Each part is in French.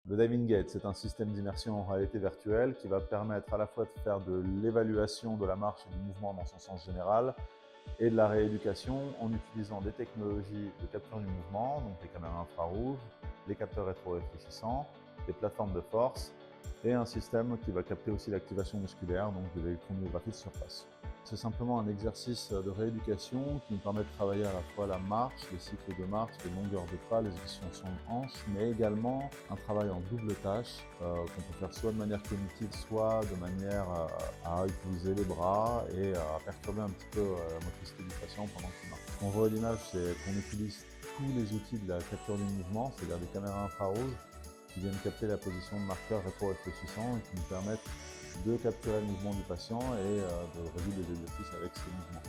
Le Diving Gate, c'est un système d'immersion en réalité virtuelle qui va permettre à la fois de faire de l'évaluation de la marche et du mouvement dans son sens général et de la rééducation en utilisant des technologies de capture du mouvement, donc les caméras infrarouges, les capteurs rétro-réfléchissants, des plateformes de force et un système qui va capter aussi l'activation musculaire, donc de l'électromyographie de surface. C'est simplement un exercice de rééducation qui nous permet de travailler à la fois la marche, les cycles de marche, les longueurs de pas, les extensions de hanches, mais également un travail en double tâche qu'on peut faire soit de manière cognitive, soit de manière à utiliser les bras et à perturber un petit peu la motricité du patient pendant qu'il marche. Ce qu'on voit à l'image, c'est qu'on utilise tous les outils de la capture du mouvement, c'est-à-dire des caméras infrarouges qui viennent capter la position de marqueurs rétro-réfléchissants et qui nous permettent de capturer le mouvement du patient et de résoudre des exercices avec ces mouvements.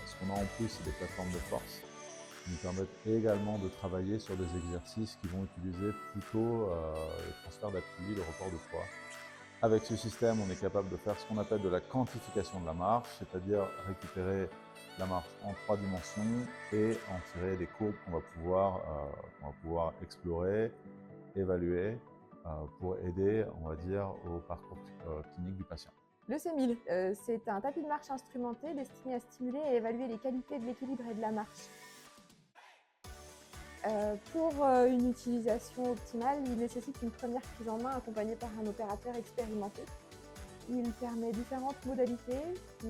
Ce qu'on a en plus, c'est des plateformes de force qui nous permettent également de travailler sur des exercices qui vont utiliser plutôt le transfert d'appui, le report de poids. Avec ce système, on est capable de faire ce qu'on appelle de la quantification de la marche, c'est-à-dire récupérer la marche en 3 dimensions et en tirer des codes qu'on va pouvoir explorer, évaluer pour aider, on va dire, au parcours clinique du patient. Le C1000, c'est un tapis de marche instrumenté destiné à stimuler et évaluer les qualités de l'équilibre et de la marche. Pour une utilisation optimale, il nécessite une première prise en main accompagnée par un opérateur expérimenté. Il permet différentes modalités qui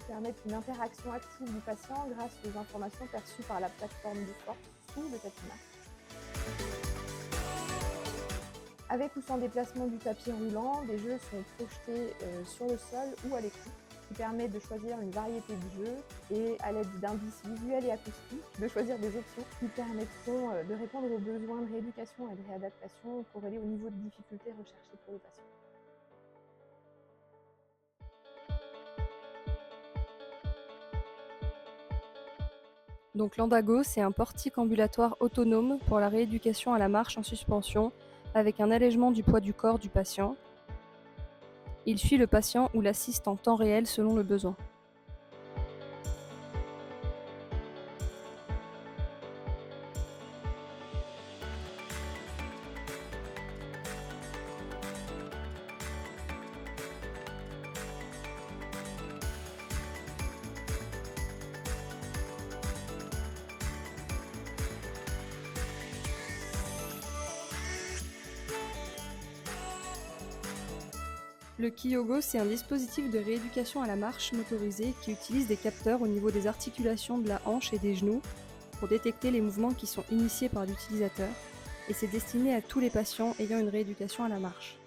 permettent une interaction active du patient grâce aux informations perçues par la plateforme de force ou le tapis de marche. Avec ou sans déplacement du tapis roulant, des jeux sont projetés sur le sol ou à l'écran, ce qui permet de choisir une variété de jeux et, à l'aide d'indices visuels et acoustiques, de choisir des options qui permettront de répondre aux besoins de rééducation et de réadaptation corrélés au niveau de difficulté recherché pour le patient. Donc l'Andago, c'est un portique ambulatoire autonome pour la rééducation à la marche en suspension avec un allègement du poids du corps du patient. Il suit le patient ou l'assiste en temps réel selon le besoin. Le Kiyogo, c'est un dispositif de rééducation à la marche motorisé qui utilise des capteurs au niveau des articulations de la hanche et des genoux pour détecter les mouvements qui sont initiés par l'utilisateur, et c'est destiné à tous les patients ayant une rééducation à la marche.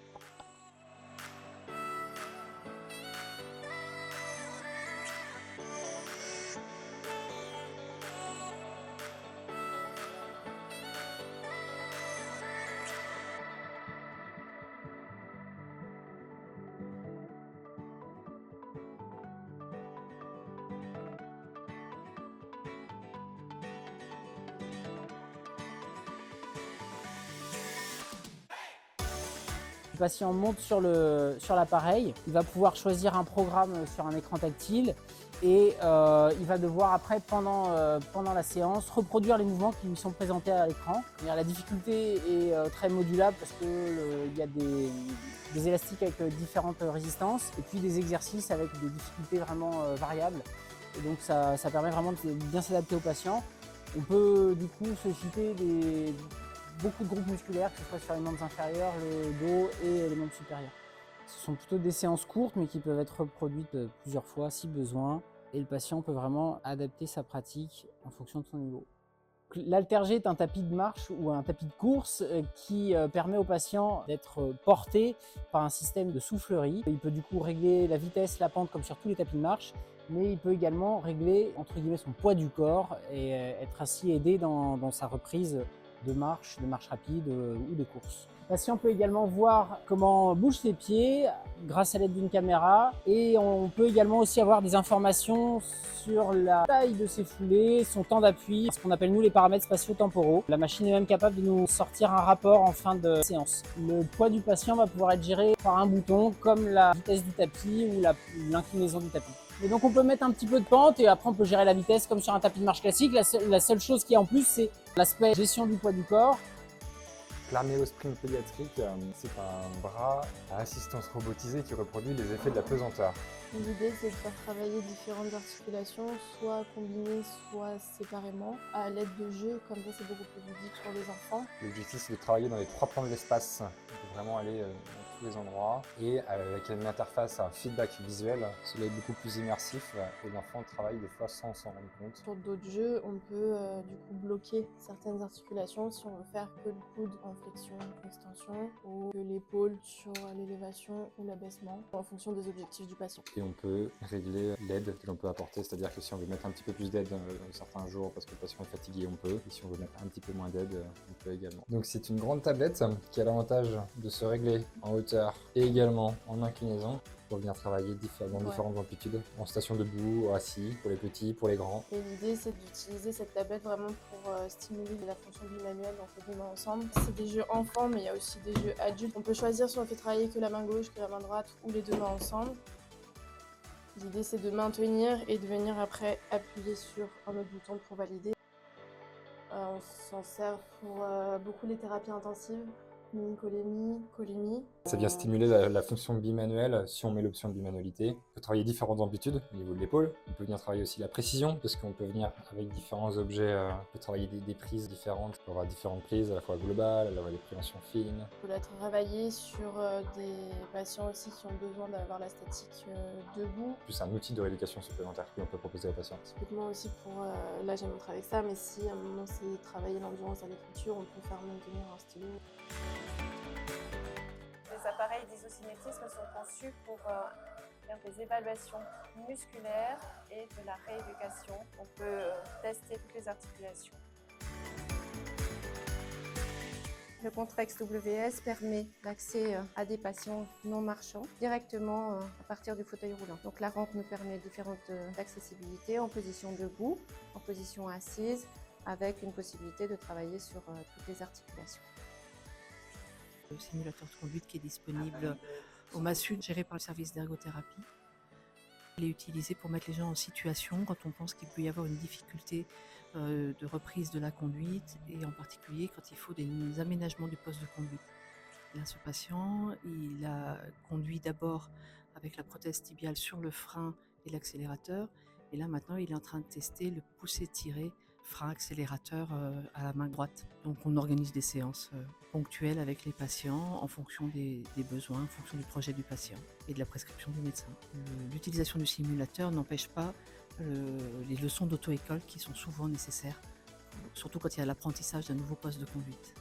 Le patient monte sur l'appareil, il va pouvoir choisir un programme sur un écran tactile et il va devoir après, pendant la séance, reproduire les mouvements qui lui sont présentés à l'écran. La difficulté est très modulable parce qu'il y a des élastiques avec différentes résistances et puis des exercices avec des difficultés vraiment variables. Et donc ça permet vraiment de bien s'adapter au patient. On peut du coup solliciter beaucoup de groupes musculaires, que ce soit sur les membres inférieurs, le dos et les membres supérieurs. Ce sont plutôt des séances courtes, mais qui peuvent être reproduites plusieurs fois si besoin. Et le patient peut vraiment adapter sa pratique en fonction de son niveau. L'Halterg est un tapis de marche ou un tapis de course qui permet au patient d'être porté par un système de soufflerie. Il peut du coup régler la vitesse, la pente comme sur tous les tapis de marche, mais il peut également régler entre guillemets son poids du corps et être ainsi aidé dans sa reprise de marche rapide ou de course. Le patient peut également voir comment bougent ses pieds grâce à l'aide d'une caméra et on peut également aussi avoir des informations sur la taille de ses foulées, son temps d'appui, ce qu'on appelle nous les paramètres spatio-temporaux. La machine est même capable de nous sortir un rapport en fin de séance. Le poids du patient va pouvoir être géré par un bouton comme la vitesse du tapis ou l'inclinaison du tapis. Et donc on peut mettre un petit peu de pente et après on peut gérer la vitesse comme sur un tapis de marche classique. La seule chose qui est en plus, c'est l'aspect gestion du poids du corps. L'Arméospring pédiatrique, c'est un bras à assistance robotisée qui reproduit les effets de la pesanteur. L'idée, c'est de faire travailler différentes articulations, soit combinées, soit séparément, à l'aide de jeux, comme ça c'est beaucoup plus ludique pour les enfants. L'objectif, c'est de travailler dans les 3 plans de l'espace, de vraiment aller dans tous les endroits, et avec une interface, un feedback visuel, cela est beaucoup plus immersif, et l'enfant travaille des fois sans s'en rendre compte. Sur d'autres jeux, on peut du coup bloquer certaines articulations si on veut faire que le coude en flexion, extension, ou que l'épaule sur l'élévation ou l'abaissement, en fonction des objectifs du patient. Et on peut régler l'aide que l'on peut apporter, c'est-à-dire que si on veut mettre un petit peu plus d'aide certains jours parce que le patient est fatigué, on peut. Et si on veut mettre un petit peu moins d'aide, on peut également. Donc c'est une grande tablette qui a l'avantage de se régler en hauteur et également en inclinaison pour venir travailler dans différentes amplitudes, en station debout, assis, pour les petits, pour les grands. Et l'idée, c'est d'utiliser cette tablette vraiment pour stimuler la fonction bimanuelle, donc les deux mains ensemble. C'est des jeux enfants, mais il y a aussi des jeux adultes. On peut choisir si on fait travailler que la main gauche, que la main droite ou les deux mains ensemble. L'idée, c'est de maintenir et de venir après appuyer sur un autre bouton pour valider. On s'en sert pour beaucoup les thérapies intensives, colémie. Ça vient stimuler la fonction bimanuelle si on met l'option de bimanualité. On peut travailler différentes amplitudes au niveau de l'épaule. On peut venir travailler aussi la précision parce qu'on peut venir avec différents objets, on peut travailler des prises différentes. On peut avoir différentes prises à la fois globales, à la fois des préhensions fines. On peut la travailler sur des patients aussi qui ont besoin d'avoir la statique debout. Plus un outil de rééducation supplémentaire que l'on peut proposer aux patients. Typiquement aussi pour, là j'ai montré avec ça, mais si à un moment c'est travailler l'endurance à l'écriture, on peut faire maintenir un stylo. Les appareils d'isocinétisme sont conçus pour faire des évaluations musculaires et de la rééducation. On peut tester toutes les articulations. Le Contrex WS permet l'accès à des patients non marchands directement à partir du fauteuil roulant. Donc la rampe nous permet différentes accessibilités en position debout, en position assise, avec une possibilité de travailler sur toutes les articulations. Le simulateur de conduite qui est disponible au MASUD, géré par le service d'ergothérapie. Il est utilisé pour mettre les gens en situation quand on pense qu'il peut y avoir une difficulté de reprise de la conduite et en particulier quand il faut des aménagements du poste de conduite. Là, ce patient, il a conduit d'abord avec la prothèse tibiale sur le frein et l'accélérateur et là maintenant il est en train de tester le pousser-tirer frein accélérateur à la main droite. Donc on organise des séances ponctuelles avec les patients en fonction des besoins, en fonction du projet du patient et de la prescription du médecin. L'utilisation du simulateur n'empêche pas les leçons d'auto-école qui sont souvent nécessaires, surtout quand il y a l'apprentissage d'un nouveau poste de conduite.